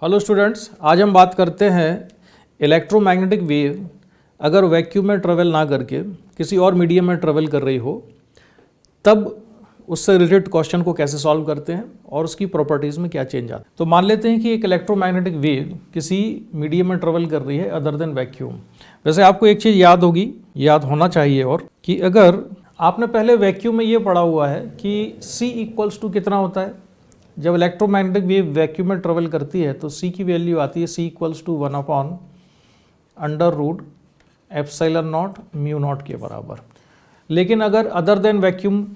Hello students, आज हम बात करते हैं इलेक्ट्रोमैग्नेटिक वेव अगर वैक्यूम में ट्रेवल ना करके किसी और मीडियम में ट्रेवल कर रही हो तब उससे रिलेटेड क्वेश्चन को कैसे सॉल्व करते हैं और उसकी प्रॉपर्टीज़ में क्या चेंज आता है। तो मान लेते हैं कि एक इलेक्ट्रोमैग्नेटिक वेव किसी मीडियम में ट्रेवल कर रही है अदर देन वैक्यूम। वैसे आपको एक चीज़ याद होगी, याद होना चाहिए, और कि अगर आपने पहले वैक्यूम में ये पढ़ा हुआ है कि C इक्वल्स टू कितना होता है। जब इलेक्ट्रोमैग्नेटिक वेव वैक्यूम में ट्रेवल करती है तो C की वैल्यू आती है C equals to 1/√ε0 mu naught के बराबर। लेकिन अगर other than vacuum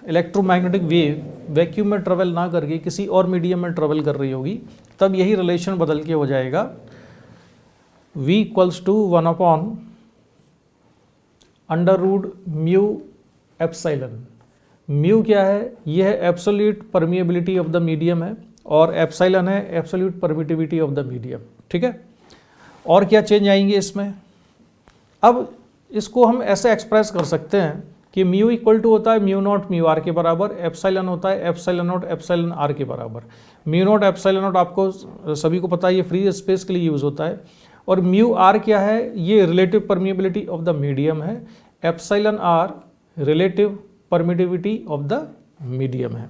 electromagnetic wave vacuum में ट्रेवल ना करके किसी और मीडियम में ट्रेवल कर रही होगी तब यही रिलेशन बदल के हो जाएगा V इक्वल्स टू 1/√με। म्यू क्या है? यह है absolute permeability of the medium है और एप्सिलॉन है absolute permittivity of the medium. ठीक है, और क्या चेंज आएंगे इसमें? अब इसको हम ऐसे एक्सप्रेस कर सकते हैं कि म्यू इक्वल टू होता है म्यू नॉट म्यू आर के बराबर, एप्सिलॉन होता है एप्सिलॉन नॉट एप्सिलॉन आर के बराबर। म्यू नॉट एप्सिलॉन नॉट आपको सभी को पता है, ये फ्री स्पेस के लिए यूज़ होता है। और म्यू आर क्या है? ये relative permeability of the medium है। Epsilon r relative permittivity of the medium है।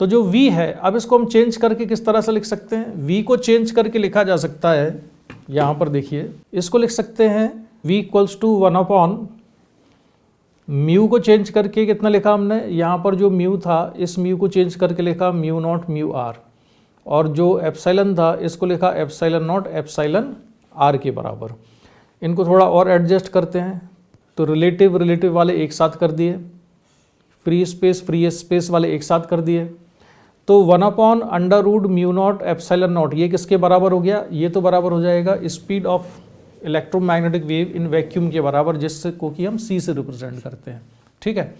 तो जो V है, अब इसको हम चेंज करके किस तरह से लिख सकते हैं? V को चेंज करके लिखा जा सकता है, यहाँ पर देखिए, इसको लिख सकते हैं V इक्वल्स टू 1/μ को चेंज करके कितना लिखा हमने? यहाँ पर जो म्यू था इस म्यू को चेंज करके लिखा म्यू नॉट म्यू आर, और जो एप्सिलॉन था इसको लिखा एप्सिलॉन नॉट एप्सिलॉन आर के बराबर। इनको थोड़ा और एडजस्ट करते हैं तो रिलेटिव वाले एक साथ कर दिए, फ्री स्पेस वाले एक साथ कर दिए, तो 1/√μ0 एप्सिलॉन नॉट ये किसके बराबर हो गया? ये तो बराबर हो जाएगा speed of electromagnetic wave in vacuum के बराबर, जिससे को कि हम C से रिप्रेजेंट करते हैं। ठीक है,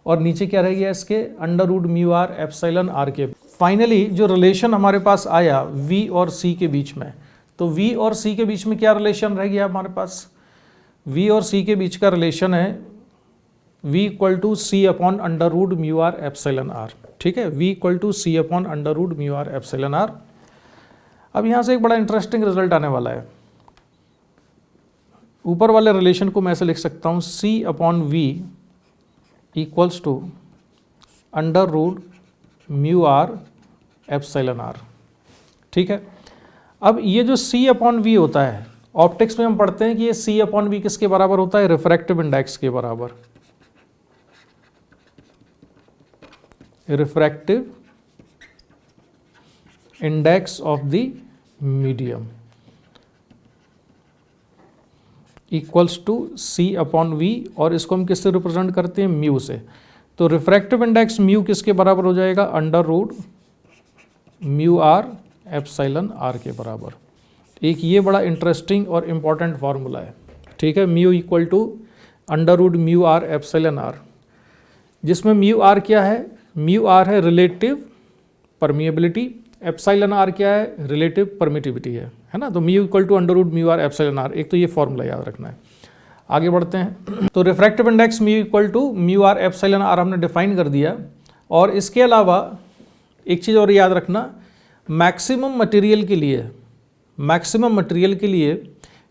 और नीचे क्या रह गया इसके? √μr एप्सिलॉन आर के। फाइनली जो रिलेशन हमारे पास आया V और C के बीच में, तो V और C के बीच में क्या रिलेशन रह गया हमारे पास? V और C के बीच का रिलेशन है V equal to C/√μr epsilon R. ठीक है, V equal to C/√μr epsilon R. अब यहाँ से एक बड़ा इंटरेस्टिंग रिजल्ट आने वाला है। ऊपर वाले रिलेशन को मैं ऐसे लिख सकता हूँ C/V equals to √μr epsilon R. ठीक है, अब ये जो C/V होता है, ऑप्टिक्स में हम पढ़ते हैं कि ये C/V किसके बराबर होता है? रिफ्रैक्टिव इंडेक्स के बराबर। Refractive index of the medium equals to C/V, और इसको हम किससे रिप्रेजेंट करते हैं? म्यू से। तो रिफ्रैक्टिव इंडेक्स म्यू किसके बराबर हो जाएगा? √μr एप्सिलॉन आर के बराबर। एक ये बड़ा इंटरेस्टिंग और इम्पॉर्टेंट फार्मूला है। ठीक है, mu equal to √μr epsilon R, जिसमें म्यू आर क्या है? म्यू आर है रिलेटिव परमिएबिलिटी, एप्सिलॉन आर क्या है? रिलेटिव परमिटिविटी है ना। तो mu equal to √μr epsilon R, एक तो ये फॉर्मूला याद रखना है। आगे बढ़ते हैं, तो refractive index mu equal to μr epsilon R हमने डिफाइन कर दिया। और इसके अलावा एक चीज़ और याद रखना, मैक्सिमम मटेरियल के लिए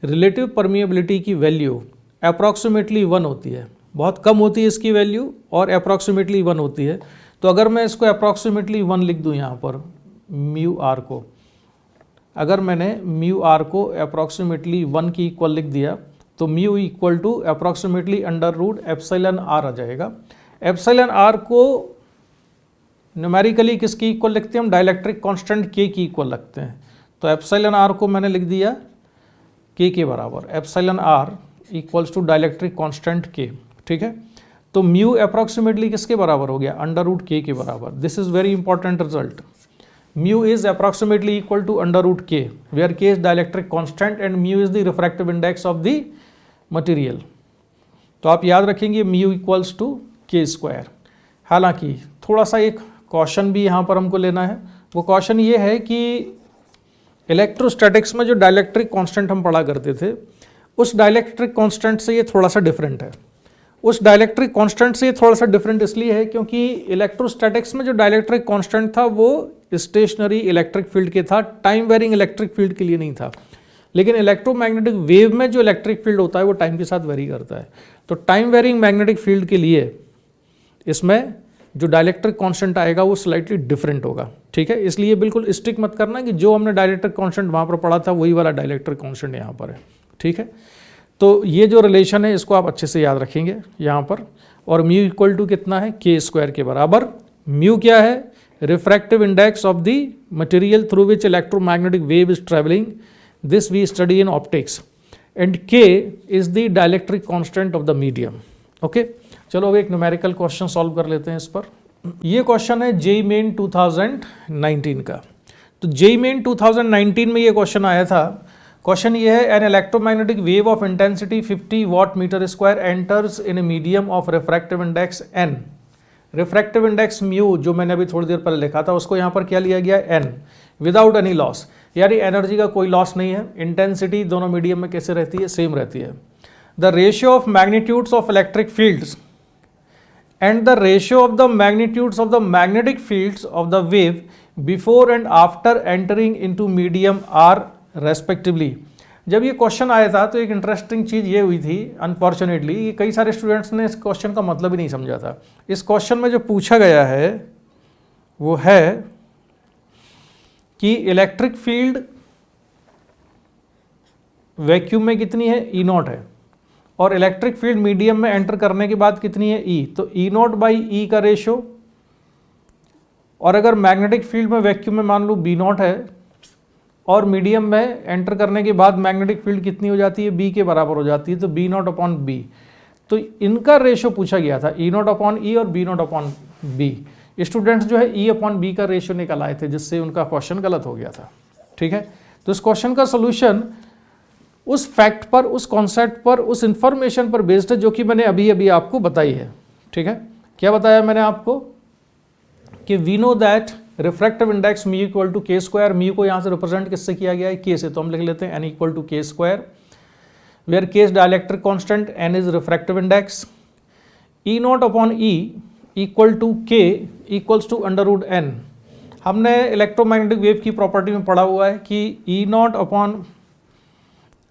रिलेटिव परमिएबिलिटी की वैल्यू अप्रॉक्सीमेटली 1 होती है। बहुत कम होती है इसकी वैल्यू और अप्रॉक्सीमेटली 1 होती है। तो अगर मैं इसको अप्रॉक्सीमेटली 1 लिख दूं यहाँ पर म्यू आर को, अगर मैंने म्यू आर को अप्रॉक्सीमेटली 1 की इक्वल लिख दिया तो mu equal to approximately √εr आ जाएगा। एप्सिलॉन आर को न्यूमेरिकली किसकी इक्वल लिखते हैं हम? डाइलेक्ट्रिक कांस्टेंट K की इक्वल लगते हैं। तो एप्सिलॉन आर को मैंने लिख दिया K के बराबर, epsilon R equals to dielectric constant K। ठीक है, तो म्यू अप्रॉक्सीमेटली किसके बराबर हो गया? √K के बराबर। This is very important result. Mu is approximately equal to √K, where K is dielectric constant and mu is the refractive index of the material. तो आप याद रखेंगे म्यू इक्वल्स टू K²। हालांकि थोड़ा सा एक क्वेश्चन भी यहाँ पर हमको लेना है। वो क्वेश्चन ये है कि इलेक्ट्रोस्टैटिक्स में जो डाइलेक्ट्रिक कांस्टेंट हम पढ़ा करते थे, उस डाइलेक्ट्रिक कांस्टेंट से ये थोड़ा सा डिफरेंट है। उस डाइलेक्ट्रिक कांस्टेंट से थोड़ा सा डिफरेंट इसलिए है क्योंकि इलेक्ट्रोस्टैटिक्स में जो डाइलेक्ट्रिक कांस्टेंट था वो स्टेशनरी इलेक्ट्रिक फील्ड के था, टाइम वेरिंग इलेक्ट्रिक फील्ड के लिए नहीं था। लेकिन इलेक्ट्रोमैग्नेटिक वेव में जो इलेक्ट्रिक फील्ड होता है वो टाइम के साथ वेरी करता है। तो टाइम वेरिंग मैग्नेटिक फील्ड के लिए इसमें जो डाइलेक्ट्रिक कांस्टेंट आएगा वो स्लाइटली डिफरेंट होगा, ठीक है। इसलिए बिल्कुल स्टिक मत करना कि जो हमने डाइलेक्ट्रिक कांस्टेंट वहाँ पर पढ़ा था वही वाला डाइलेक्ट्रिक कांस्टेंट यहाँ पर है, ठीक है। तो ये जो रिलेशन है इसको आप अच्छे से याद रखेंगे यहाँ पर। और म्यू इक्वल टू कितना है, के स्क्वायर के बराबर। म्यू क्या है, refractive index of the material through which electromagnetic wave is travelling, this we study in optics, and k is the dielectric constant of the medium. Okay, चलो अब एक न्यूमेरिकल क्वेश्चन सॉल्व कर लेते हैं इस पर। ये क्वेश्चन है जेईई मेन 2019 का। तो जेईई मेन 2019 में ये क्वेश्चन आया था। क्वेश्चन ये है, an electromagnetic wave of intensity 50 watt metre square enters in a medium of refractive index N. Refractive index mu जो मैंने अभी थोड़ी देर पहले लिखा था उसको यहाँ पर क्या लिया गया, एन, विदाउट एनी लॉस, यानी एनर्जी का कोई लॉस नहीं है। इंटेंसिटी दोनों मीडियम में कैसे रहती है, सेम रहती है। The ratio of magnitudes of electric fields and the ratio of the magnitudes of the magnetic fields of the wave before and after entering into medium are respectively। जब ये question आया था तो एक इंटरेस्टिंग चीज़ ये हुई थी, अनफॉर्चुनेटली कई सारे स्टूडेंट्स ने इस क्वेश्चन का मतलब ही नहीं समझा था। इस क्वेश्चन में जो पूछा गया है वो है कि इलेक्ट्रिक फील्ड वैक्यूम में कितनी है, ई नॉट है, और इलेक्ट्रिक फील्ड मीडियम में एंटर करने के बाद कितनी है, ई। तो ई नॉट बाई ई का रेशो, और अगर मैग्नेटिक फील्ड में वैक्यूम में मान लो बी नॉट है और मीडियम में एंटर करने के बाद मैग्नेटिक फील्ड कितनी हो जाती है, बी के बराबर हो जाती है, तो बी नॉट अपॉन बी। तो इनका रेशो पूछा गया था, ई नॉट अपॉन ई और B not upon B. Students जो है ई अपॉन बी का रेशो निकल आए थे, जिससे उनका क्वेश्चन गलत हो गया था, ठीक है। तो इस क्वेश्चन का सोल्यूशन उस फैक्ट पर, उस कॉन्सेप्ट पर, उस इंफॉर्मेशन पर बेस्ड है जो कि मैंने अभी अभी आपको बताई है, ठीक है। क्या बताया मैंने आपको कि we know that refractive index mu equal to के स्क्वायर। म्यू को यहाँ से रिप्रेजेंट किससे किया गया है, के से, तो हम लिख लेते हैं एन इक्वल टू के square, where k is dielectric constant, n is refractive index. E naught upon e equal to k equals to under root n. हमने इलेक्ट्रोमैग्नेटिक वेव की प्रॉपर्टी में पढ़ा हुआ है कि e naught upon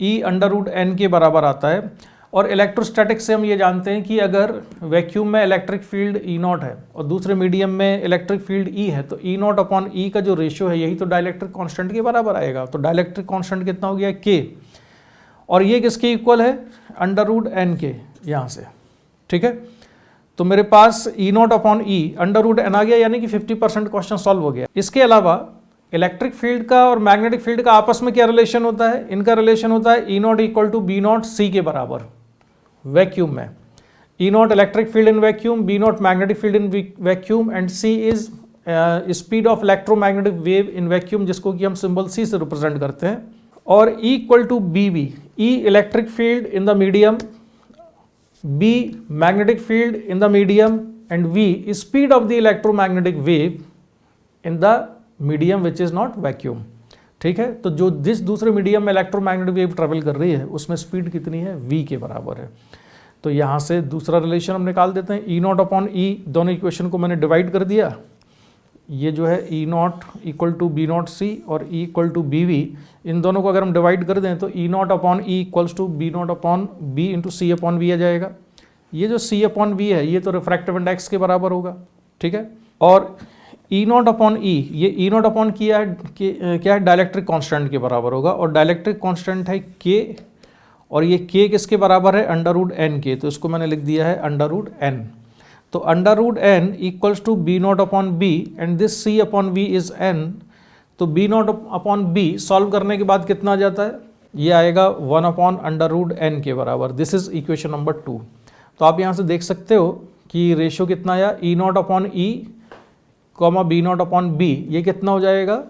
e under root n के बराबर आता है। और इलेक्ट्रोस्टैटिक्स से हम ये जानते हैं कि अगर वैक्यूम में इलेक्ट्रिक फील्ड ई नॉट है और दूसरे मीडियम में इलेक्ट्रिक फील्ड ई है, तो ई नॉट अपॉन ई का जो रेशियो है यही तो डाइलेक्ट्रिक कांस्टेंट के बराबर आएगा। तो डाइलेक्ट्रिक कांस्टेंट कितना हो गया, के, और ये किसके इक्वल है, अंडर रूट एन के, यहाँ से, ठीक है। तो मेरे पास e naught upon e under root n आ गया, यानी कि 50% क्वेश्चन सॉल्व हो गया। इसके अलावा इलेक्ट्रिक फील्ड का और मैग्नेटिक फील्ड का आपस में क्या रिलेशन होता है, इनका रिलेशन होता है e naught equal to b naught c के बराबर वैक्यूम में। E naught electric field in vacuum, b naught magnetic field in vacuum, and c is speed of electromagnetic wave in vacuum, जिसको कि हम सिंबल सी से represent करते हैं। और ई equal to B V, E electric field in the medium, B magnetic field in the medium, and V speed of the electromagnetic wave in the medium which is not vacuum, ठीक है। तो जो जिस दूसरे medium में electromagnetic wave travel कर रही है उसमें स्पीड कितनी है, v के बराबर है। तो यहाँ से दूसरा रिलेशन हम निकाल देते हैं, ई नॉट अपॉन ई, दोनों इक्वेशन को मैंने डिवाइड कर दिया। ये जो है e naught equal to b naught c और ई इक्वल टू बी वी, इन दोनों को अगर हम डिवाइड कर दें तो e naught upon e equals to b not upon b into c upon v आ जाएगा। ये जो सी अपॉन वी है ये तो रिफ्रैक्टिव इंडेक्स के बराबर होगा, ठीक है। और ई नॉट अपॉन ई, ये ई नॉट अपॉन क्या है, डाइलेक्ट्रिक कांस्टेंट के बराबर होगा, और डाइलेक्ट्रिक कांस्टेंट है के, और ये के किसके बराबर है, अंडर रूट एन के। तो इसको मैंने लिख दिया है अंडर रूट एन। तो under root n equals to b not upon b, and this c upon v is n. तो b not upon b solve करने के बाद कितना आ जाता है, ये आएगा 1 अपॉन अंडर रूट एन के बराबर। This is equation number 2। तो आप यहाँ से देख सकते हो कि रेशियो कितना आया, e naught upon e comma b not upon b, ये कितना हो जाएगा,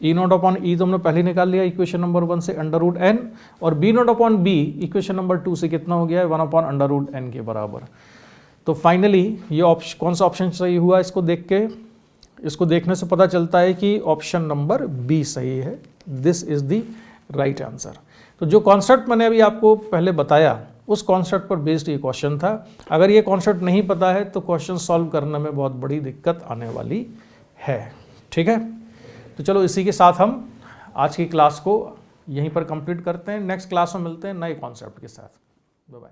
ई नॉट अपॉन ई तो हमने पहले निकाल लिया इक्वेशन नंबर 1 से, अंडर रूट एन, और B not upon B equation number 2 से कितना हो गया है, 1 अपॉन अंडर रूट एन के बराबर। तो फाइनली ये ऑप्शन, कौन सा ऑप्शन सही हुआ, इसको देख के, इसको देखने से पता चलता है कि ऑप्शन नंबर बी सही है। This is the right answer. तो जो कॉन्सेप्ट मैंने अभी आपको पहले बताया उस कॉन्सेप्ट पर बेस्ड ये क्वेश्चन था। अगर ये कॉन्सेप्ट नहीं पता है तो क्वेश्चन सॉल्व करने में बहुत बड़ी दिक्कत आने वाली है, ठीक है। तो चलो इसी के साथ हम आज की क्लास को यहीं पर कंप्लीट करते हैं। नेक्स्ट क्लास में मिलते हैं नए कॉन्सेप्ट के साथ। Bye bye.